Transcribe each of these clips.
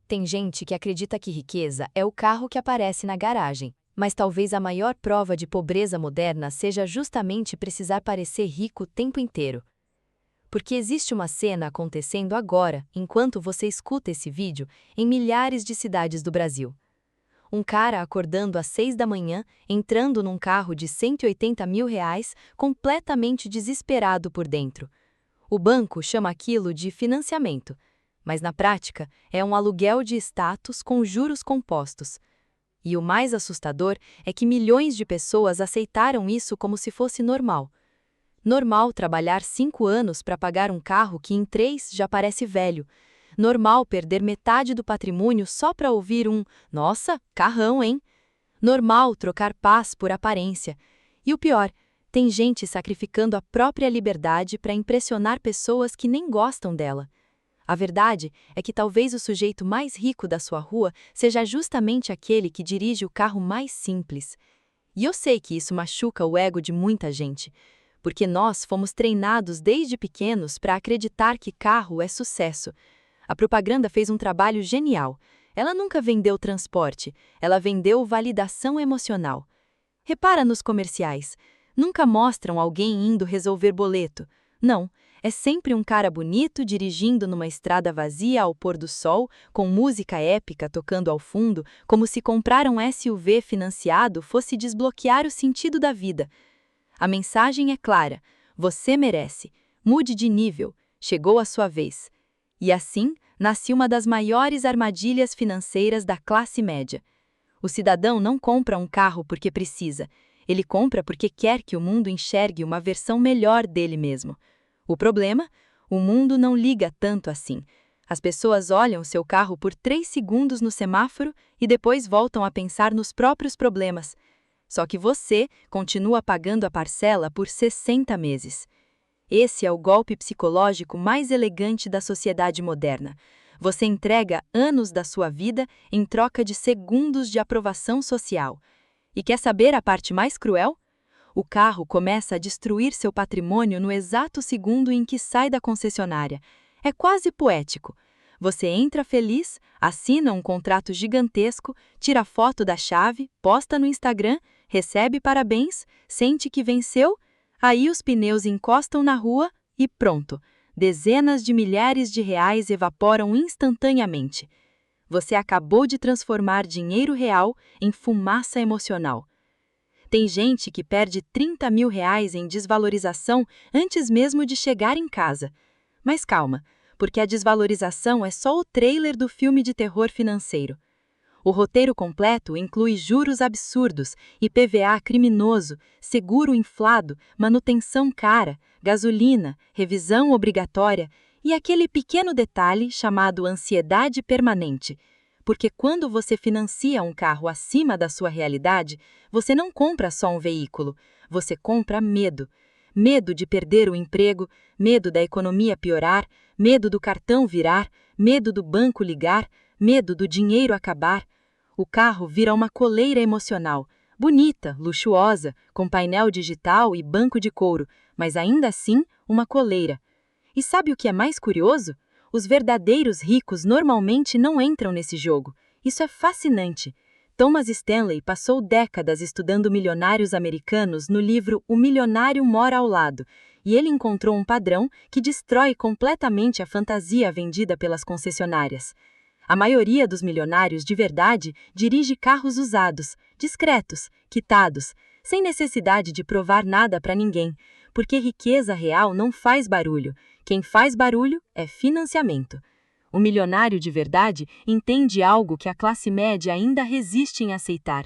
Tem gente que acredita que riqueza é o carro que aparece na garagem, mas talvez a maior prova de pobreza moderna seja justamente precisar parecer rico o tempo inteiro. Porque existe uma cena acontecendo agora, enquanto você escuta esse vídeo, em milhares de cidades do Brasil. Um cara acordando às 6 da manhã, entrando num carro de R$ 180 mil, completamente desesperado por dentro. O banco chama aquilo de financiamento, mas na prática é um aluguel de status com juros compostos. E o mais assustador é que milhões de pessoas aceitaram isso como se fosse normal. Normal trabalhar 5 anos para pagar um carro que em 3 já parece velho. Normal perder metade do patrimônio só para ouvir um "Nossa, carrão, hein?". Normal trocar paz por aparência. E o pior, tem gente sacrificando a própria liberdade para impressionar pessoas que nem gostam dela. A verdade é que talvez o sujeito mais rico da sua rua seja justamente aquele que dirige o carro mais simples. E eu sei que isso machuca o ego de muita gente, porque nós fomos treinados desde pequenos para acreditar que carro é sucesso. A propaganda fez um trabalho genial. Ela nunca vendeu transporte, ela vendeu validação emocional. Repara nos comerciais. Nunca mostram alguém indo resolver boleto. Não, é sempre um cara bonito dirigindo numa estrada vazia ao pôr do sol, com música épica tocando ao fundo, como se comprar um SUV financiado fosse desbloquear o sentido da vida. A mensagem é clara: você merece. Mude de nível. Chegou a sua vez. E assim, nasce uma das maiores armadilhas financeiras da classe média. O cidadão não compra um carro porque precisa. Ele compra porque quer que o mundo enxergue uma versão melhor dele mesmo. O problema? O mundo não liga tanto assim. As pessoas olham seu carro por 3 segundos no semáforo e depois voltam a pensar nos próprios problemas. Só que você continua pagando a parcela por 60 meses. Esse é o golpe psicológico mais elegante da sociedade moderna. Você entrega anos da sua vida em troca de segundos de aprovação social. E quer saber a parte mais cruel? O carro começa a destruir seu patrimônio no exato segundo em que sai da concessionária. É quase poético. Você entra feliz, assina um contrato gigantesco, tira foto da chave, posta no Instagram, recebe parabéns, sente que venceu, aí os pneus encostam na rua e pronto. Dezenas de milhares de reais evaporam instantaneamente. Você acabou de transformar dinheiro real em fumaça emocional. Tem gente que perde 30 mil reais em desvalorização antes mesmo de chegar em casa. Mas calma, porque a desvalorização é só o trailer do filme de terror financeiro. O roteiro completo inclui juros absurdos, IPVA criminoso, seguro inflado, manutenção cara, gasolina, revisão obrigatória e aquele pequeno detalhe chamado ansiedade permanente. Porque quando você financia um carro acima da sua realidade, você não compra só um veículo, você compra medo. Medo de perder o emprego, medo da economia piorar, medo do cartão virar, medo do banco ligar, medo do dinheiro acabar. O carro vira uma coleira emocional, bonita, luxuosa, com painel digital e banco de couro, mas ainda assim uma coleira. E sabe o que é mais curioso? Os verdadeiros ricos normalmente não entram nesse jogo. Isso é fascinante. Thomas Stanley passou décadas estudando milionários americanos no livro O Milionário Mora ao Lado, e ele encontrou um padrão que destrói completamente a fantasia vendida pelas concessionárias. A maioria dos milionários de verdade dirige carros usados, discretos, quitados, sem necessidade de provar nada para ninguém, porque riqueza real não faz barulho. Quem faz barulho é financiamento. O milionário de verdade entende algo que a classe média ainda resiste em aceitar.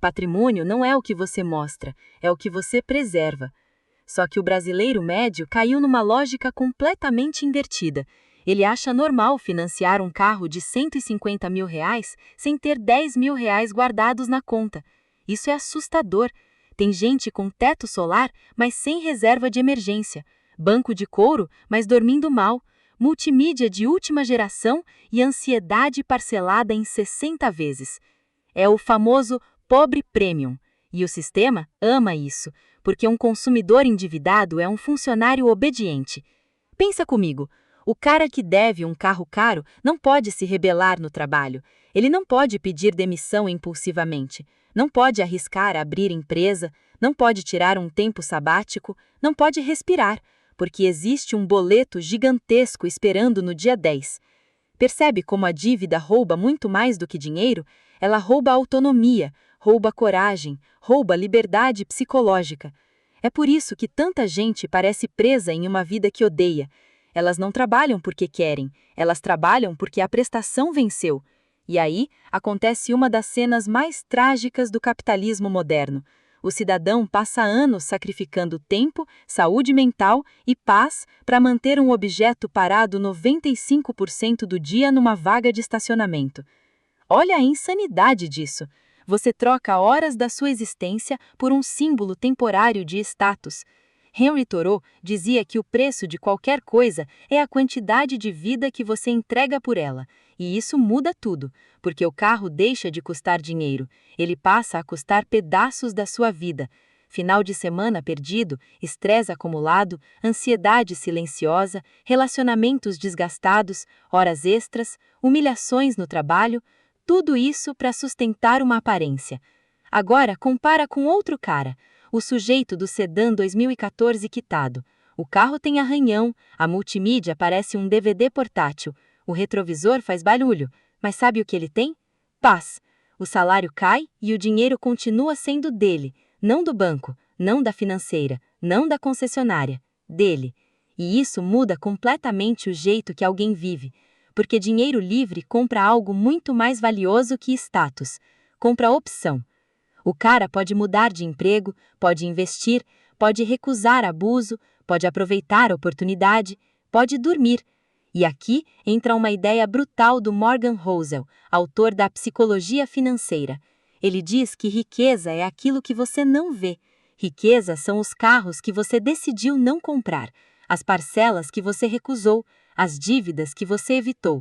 Patrimônio não é o que você mostra, é o que você preserva. Só que o brasileiro médio caiu numa lógica completamente invertida. Ele acha normal financiar um carro de 150 mil reais sem ter 10 mil reais guardados na conta. Isso é assustador. Tem gente com teto solar, mas sem reserva de emergência. Banco de couro, mas dormindo mal. Multimídia de última geração e ansiedade parcelada em 60 vezes. É o famoso pobre premium. E o sistema ama isso, porque um consumidor endividado é um funcionário obediente. Pensa comigo. O cara que deve um carro caro não pode se rebelar no trabalho. Ele não pode pedir demissão impulsivamente. Não pode arriscar abrir empresa. Não pode tirar um tempo sabático. Não pode respirar, porque existe um boleto gigantesco esperando no dia 10. Percebe como a dívida rouba muito mais do que dinheiro? Ela rouba a autonomia, rouba a coragem, rouba a liberdade psicológica. É por isso que tanta gente parece presa em uma vida que odeia. Elas não trabalham porque querem, elas trabalham porque a prestação venceu. E aí acontece uma das cenas mais trágicas do capitalismo moderno. O cidadão passa anos sacrificando tempo, saúde mental e paz para manter um objeto parado 95% do dia numa vaga de estacionamento. Olha a insanidade disso. Você troca horas da sua existência por um símbolo temporário de status. Henry Thoreau dizia que o preço de qualquer coisa é a quantidade de vida que você entrega por ela. E isso muda tudo, porque o carro deixa de custar dinheiro, ele passa a custar pedaços da sua vida. Final de semana perdido, estresse acumulado, ansiedade silenciosa, relacionamentos desgastados, horas extras, humilhações no trabalho, tudo isso para sustentar uma aparência. Agora compara com outro cara, o sujeito do sedã 2014 quitado. O carro tem arranhão, a multimídia parece um DVD portátil, o retrovisor faz barulho, mas sabe o que ele tem? Paz. O salário cai e o dinheiro continua sendo dele, não do banco, não da financeira, não da concessionária, dele. E isso muda completamente o jeito que alguém vive, porque dinheiro livre compra algo muito mais valioso que status, compra opção. O cara pode mudar de emprego, pode investir, pode recusar abuso, pode aproveitar a oportunidade, pode dormir. E aqui entra uma ideia brutal do Morgan Housel, autor da Psicologia Financeira. Ele diz que riqueza é aquilo que você não vê. Riqueza são os carros que você decidiu não comprar, as parcelas que você recusou, as dívidas que você evitou.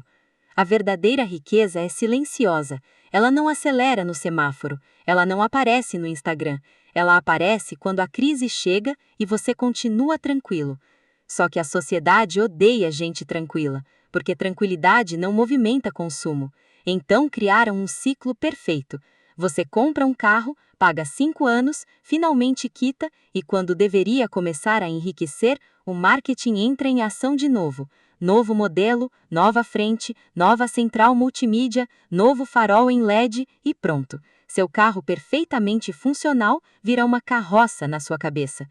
A verdadeira riqueza é silenciosa. Ela não acelera no semáforo, ela não aparece no Instagram. Ela aparece quando a crise chega e você continua tranquilo. Só que a sociedade odeia gente tranquila, porque tranquilidade não movimenta consumo. Então criaram um ciclo perfeito. Você compra um carro, paga 5 anos, finalmente quita e quando deveria começar a enriquecer, o marketing entra em ação de novo. Novo modelo, nova frente, nova central multimídia, novo farol em LED e pronto. Seu carro perfeitamente funcional vira uma carroça na sua cabeça.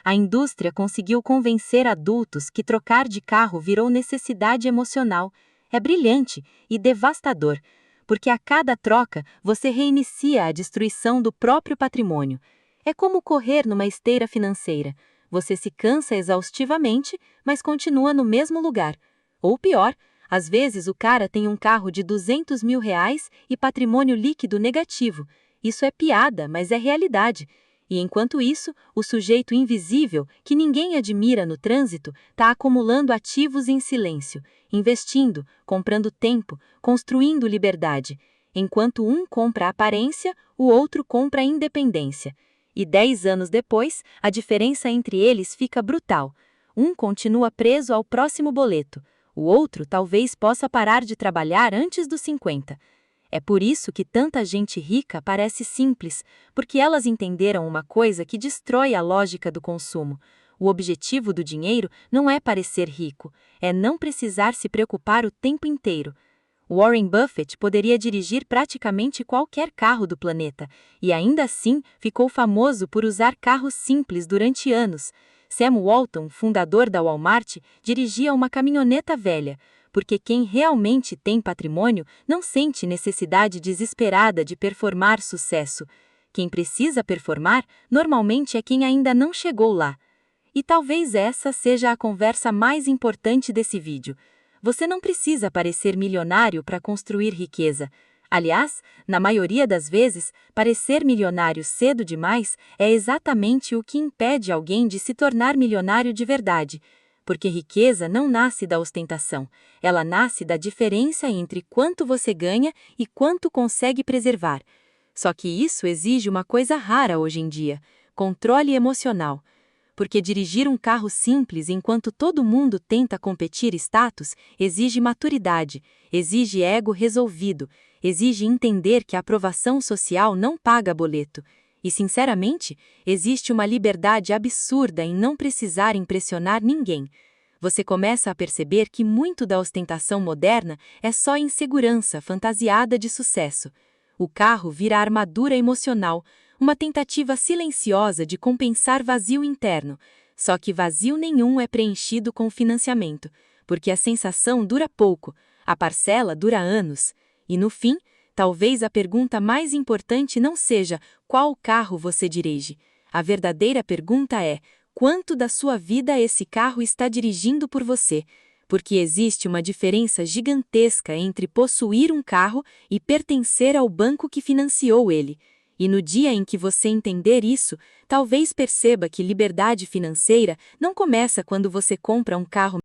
A indústria conseguiu convencer adultos que trocar de carro virou necessidade emocional. É brilhante e devastador, porque a cada troca você reinicia a destruição do próprio patrimônio. É como correr numa esteira financeira. Você se cansa exaustivamente, mas continua no mesmo lugar. Ou pior, às vezes o cara tem um carro de R$ 200 mil e patrimônio líquido negativo. Isso é piada, mas é realidade. E enquanto isso, o sujeito invisível, que ninguém admira no trânsito, está acumulando ativos em silêncio, investindo, comprando tempo, construindo liberdade. Enquanto um compra a aparência, o outro compra a independência. E 10 anos depois, a diferença entre eles fica brutal. Um continua preso ao próximo boleto. O outro talvez possa parar de trabalhar antes dos 50. É por isso que tanta gente rica parece simples, porque elas entenderam uma coisa que destrói a lógica do consumo. O objetivo do dinheiro não é parecer rico, é não precisar se preocupar o tempo inteiro. Warren Buffett poderia dirigir praticamente qualquer carro do planeta, e ainda assim ficou famoso por usar carros simples durante anos. Sam Walton, fundador da Walmart, dirigia uma caminhoneta velha, porque quem realmente tem patrimônio não sente necessidade desesperada de performar sucesso. Quem precisa performar, normalmente é quem ainda não chegou lá. E talvez essa seja a conversa mais importante desse vídeo. Você não precisa parecer milionário para construir riqueza. Aliás, na maioria das vezes, parecer milionário cedo demais é exatamente o que impede alguém de se tornar milionário de verdade. Porque riqueza não nasce da ostentação, ela nasce da diferença entre quanto você ganha e quanto consegue preservar. Só que isso exige uma coisa rara hoje em dia: controle emocional. porque dirigir um carro simples enquanto todo mundo tenta competir status exige maturidade, exige ego resolvido, exige entender que a aprovação social não paga boleto. E, sinceramente, existe uma liberdade absurda em não precisar impressionar ninguém. Você começa a perceber que muito da ostentação moderna é só insegurança fantasiada de sucesso. O carro vira armadura emocional, uma tentativa silenciosa de compensar vazio interno. Só que vazio nenhum é preenchido com financiamento, porque a sensação dura pouco, a parcela dura anos. E no fim, talvez a pergunta mais importante não seja qual carro você dirige. A verdadeira pergunta é: quanto da sua vida esse carro está dirigindo por você? Porque existe uma diferença gigantesca entre possuir um carro e pertencer ao banco que financiou ele. E no dia em que você entender isso, talvez perceba que liberdade financeira não começa quando você compra um carro